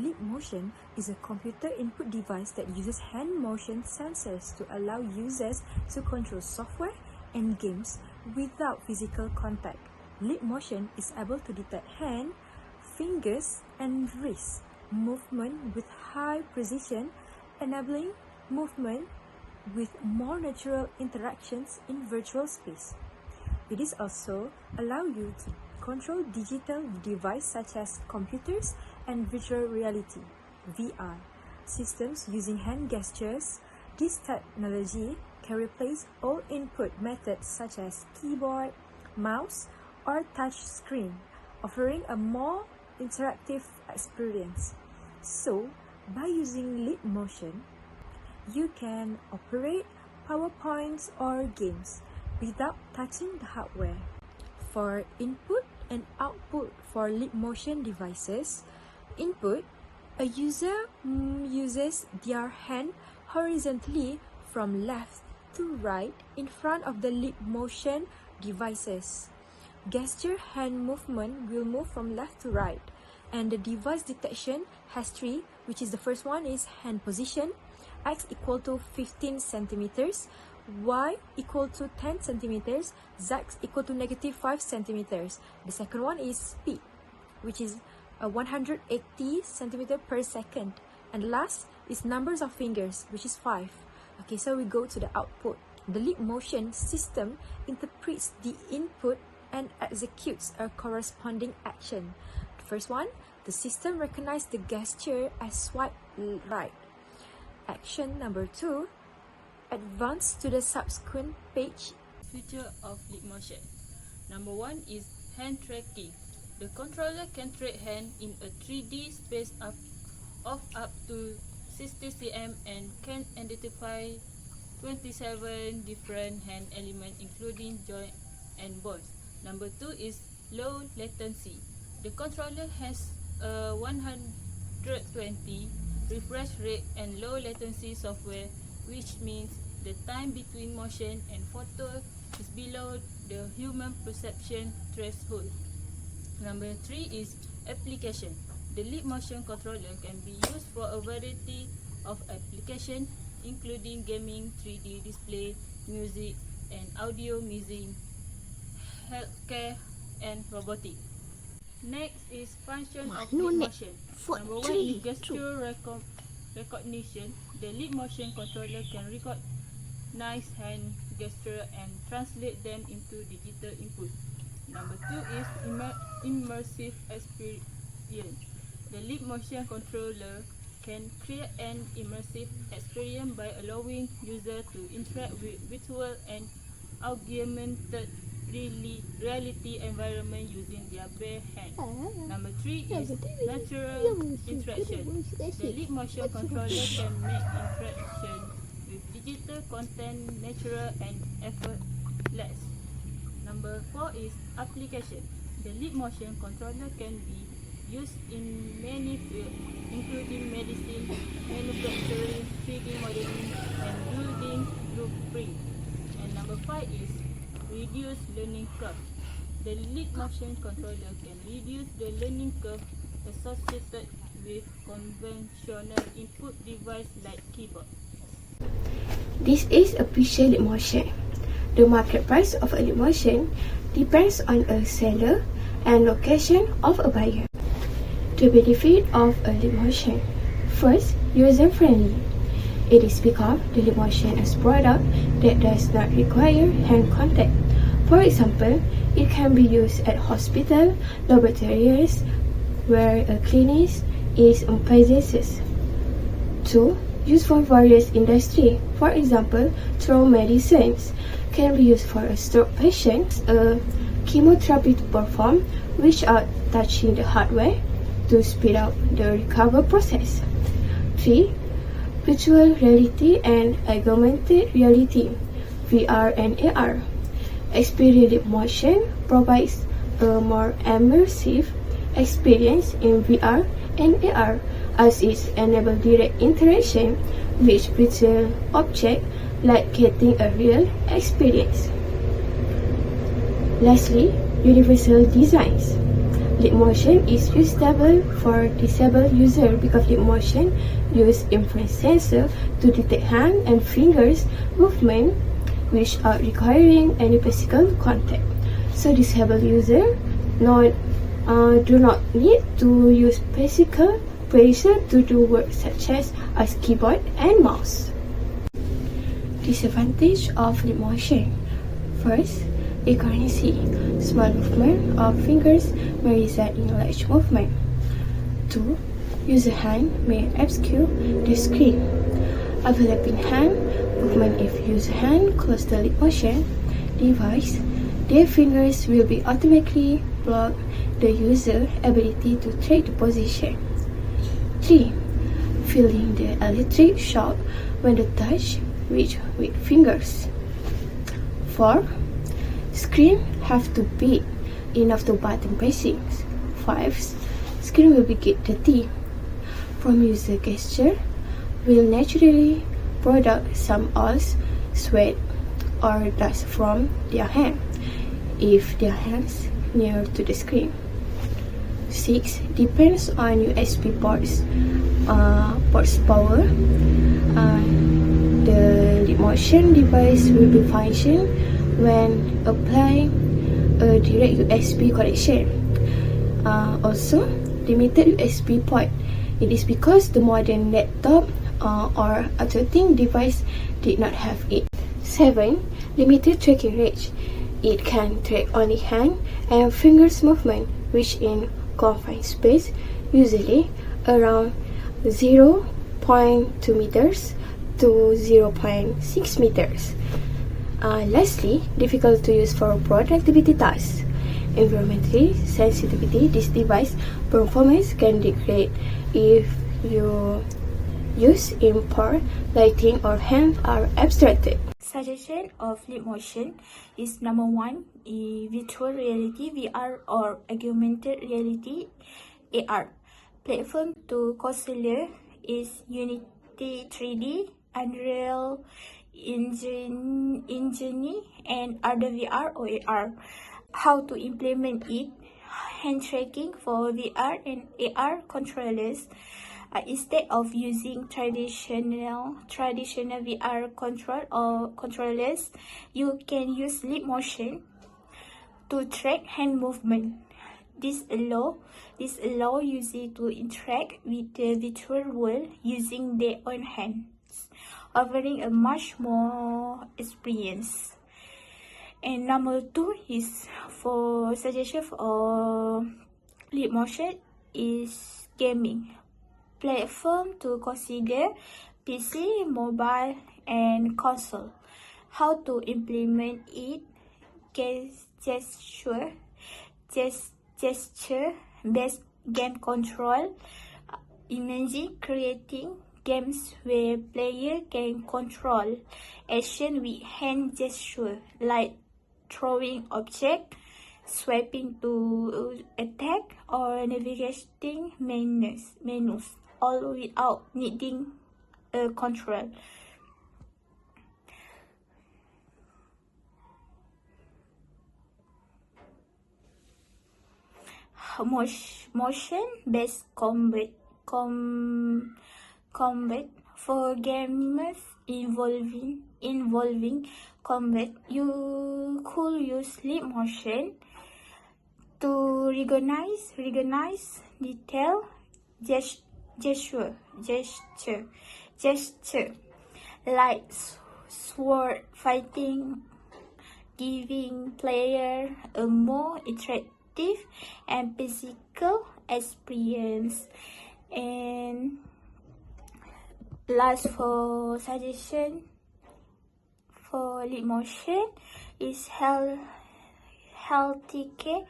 Lip Motion is a computer input device that uses hand motion sensors to allow users to control software and games without physical contact. Lip Motion is able to detect hand, fingers, and wrist movement with high precision, enabling movement with more natural interactions in virtual space. It is also allow you to control digital devices such as computers and virtual reality (VR) systems using hand gestures. This technology can replace all input methods such as keyboard, mouse, or touch screen, offering a more interactive experience. So, by using Lip Motion, you can operate PowerPoints or games without touching the hardware. For input and output for Lip Motion devices, input, a user uses their hand horizontally from left to right in front of the Lip Motion devices. Gesture hand movement will move from left to right, and the device detection has three, which is the first one is hand position, x equal to 15 centimeters, y equal to 10 centimeters, z equal to negative 5 centimeters. The second one is speed, which is 180 centimeter per second. And last is numbers of fingers, which is 5. Okay, so we go to the output. The Lip Motion system interprets the input and executes a corresponding action. The first one, the system recognizes the gesture as swipe right. Action number 2, advance to the subsequent page. Feature of Lip Motion. Number 1 is hand tracking. The controller can track hand in a 3D space of up to 60 cm and can identify 27 different hand elements including joint and bones. Number 2 is low latency. The controller has a 120 refresh rate and low latency software, which means the time between motion and photo is below the human perception threshold. Number 3 is application. The Lip Motion controller can be used for a variety of applications, including gaming, 3D display, music and audio mixing, healthcare, and robotics. Next is function of Lip Motion. Number 1 is gesture recognition. The Lip Motion controller can recognize hand gesture and translate them into digital input. Number 2 is immersive experience. The Lip Motion controller can create an immersive experience by allowing users to interact with virtual and augmented reality environment using their bare hands. Number 3 is natural interaction. The Lip Motion controller can make interaction with digital content natural and effortless. Number 4 is application. The Lip Motion controller can be used in many fields, including medicine, manufacturing, 3D modeling, and building blueprint. And number 5 is reduce learning curve. The Lip Motion controller can reduce the learning curve associated with conventional input device like keyboard. This is a picture Lip Motion. The market price of a Lip Motion depends on a seller and location of a buyer. The benefit of a Lip Motion. First, user-friendly. It is because the Lip Motion is a product that does not require hand contact. For example, it can be used at hospital, laboratories, where a clinic is on premises. 2. Used for various industries. For example, through medicines can be used for a stroke patient, a chemotherapy to perform without touching the hardware to speed up the recovery process. 3. Virtual reality and augmented reality, VR and AR. Experience Lip Motion provides a more immersive experience in VR and AR, as it enables direct interaction with virtual objects like getting a real experience. Lastly, universal designs. Lip motion is usable for disabled user because lip motion use infrared sensor to detect hand and fingers movement without requiring any physical contact. So disabled user do not need to use physical pressure to do work such as keyboard and mouse. Disadvantage of lip motion. First, accuracy. Small movement of fingers may result in large movement. 2. User hand may obscure the screen. Overlapping hand movement. If user hand close the lip motion device, their fingers will be automatically block the user ability to track the position. 3. Feeling the electric shock when the touch with fingers. 4. Screen have to be enough to button pressing. 5. Screen will be get dirty. From user gesture will naturally produce some oil, sweat, or dust from their hand if their hands near to the screen. 6. Depends on USB ports power. The lip motion device will be function when applying a direct USB connection. Also, limited USB port. It is because the modern laptop or operating device did not have it. 7. Limited tracking range. It can track only hand and fingers movement, which in confined space, usually around 0.2 meters to 0.6 meters. Lastly, difficult to use for productivity tasks. Environmentally sensitivity, this device performance can degrade if you use in poor lighting or hands are abstracted. Suggestion of lip motion is number 1, virtual reality VR or augmented reality AR. Platform to consider is Unity 3D, Unreal Engine, and other VR or AR. How to implement it? Hand tracking for VR and AR controllers. Instead of using traditional VR controllers, you can use lip motion to track hand movement. This allow users to interact with the virtual world using their own hands, offering a much more experience. And number 2 is for suggestion for lip motion is gaming. Platform to consider PC, mobile, and console. How to implement it? Gesture-based game control. Imagine creating games where player can control action with hand gesture, like throwing object, swiping to attack, or navigating menus, all without needing a control. Motion-based combat for gamers involving combat. You could use lip motion to recognize detail, gesture, like sword fighting, giving player a more interactive and physical experience. And last for suggestion for lip motion is healthy care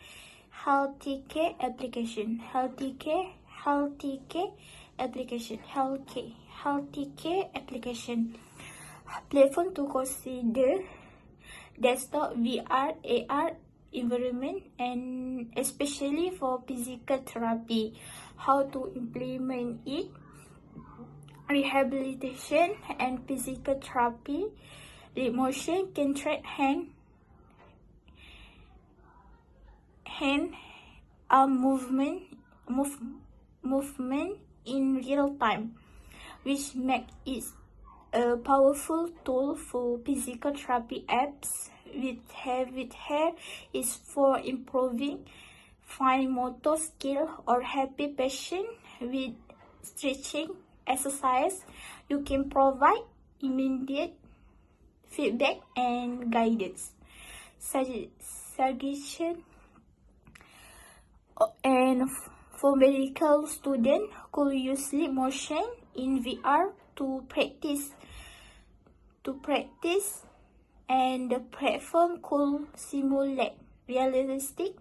application. Healthy care application. Platform to consider desktop VR, AR environment, and especially for physical therapy. How to implement it? Rehabilitation and physical therapy. Lip motion can track hand arm movement in real time, which makes it a powerful tool for physical therapy apps with hair is for improving fine motor skill or happy patient with stretching exercise. You can provide immediate feedback and guidance. Suggestion and for medical students could use sleep motion in VR to practice, and the platform could simulate realistic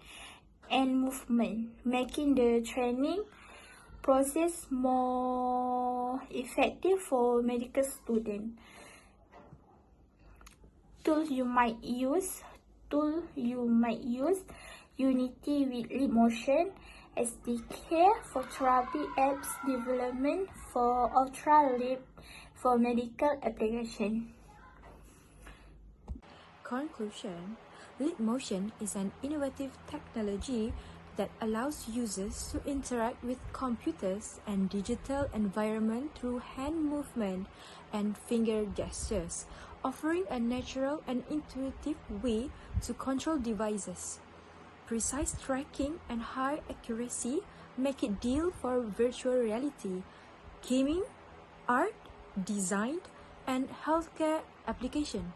and movement, making the training process more effective for medical students. Tools you might use Unity with Leap Motion, SDK for therapy apps development for Ultra Leap for medical application. Conclusion: Leap Motion is an innovative technology that allows users to interact with computers and digital environment through hand movement and finger gestures, offering a natural and intuitive way to control devices. Precise tracking and high accuracy make it ideal for virtual reality, gaming, art, design, and healthcare application.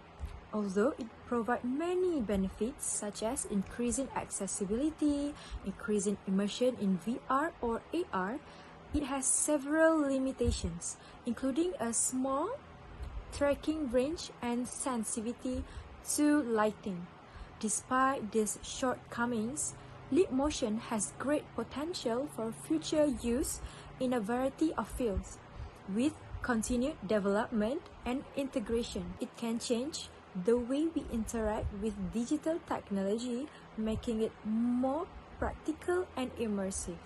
Although it provides many benefits such as increasing accessibility, increasing immersion in VR or AR, it has several limitations, including a small tracking range and sensitivity to lighting. Despite these shortcomings, Leap Motion has great potential for future use in a variety of fields. With continued development and integration, it can change the way we interact with digital technology, making it more practical and immersive.